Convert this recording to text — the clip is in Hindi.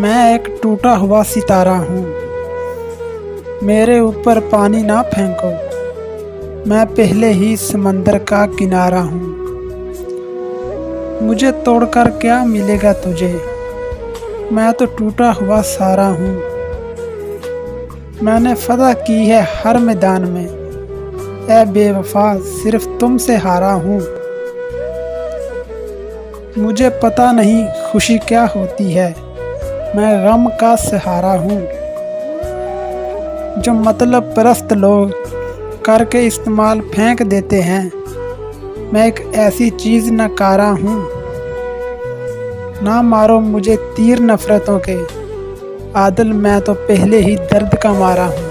मैं एक टूटा हुआ सितारा हूँ, मेरे ऊपर पानी ना फेंको। मैं पहले ही समंदर का किनारा हूँ। मुझे तोड़कर क्या मिलेगा तुझे, मैं तो टूटा हुआ सारा हूँ। मैंने फतह की है हर मैदान में, ऐ बेवफा सिर्फ तुमसे हारा हूँ। मुझे पता नहीं खुशी क्या होती है, मैं गम का सहारा हूँ। जो मतलब परस्त लोग करके इस्तेमाल फेंक देते हैं, मैं एक ऐसी चीज़ नकारा हूँ। ना मारो मुझे तीर नफ़रतों के, आदिल मैं तो पहले ही दर्द का मारा हूँ।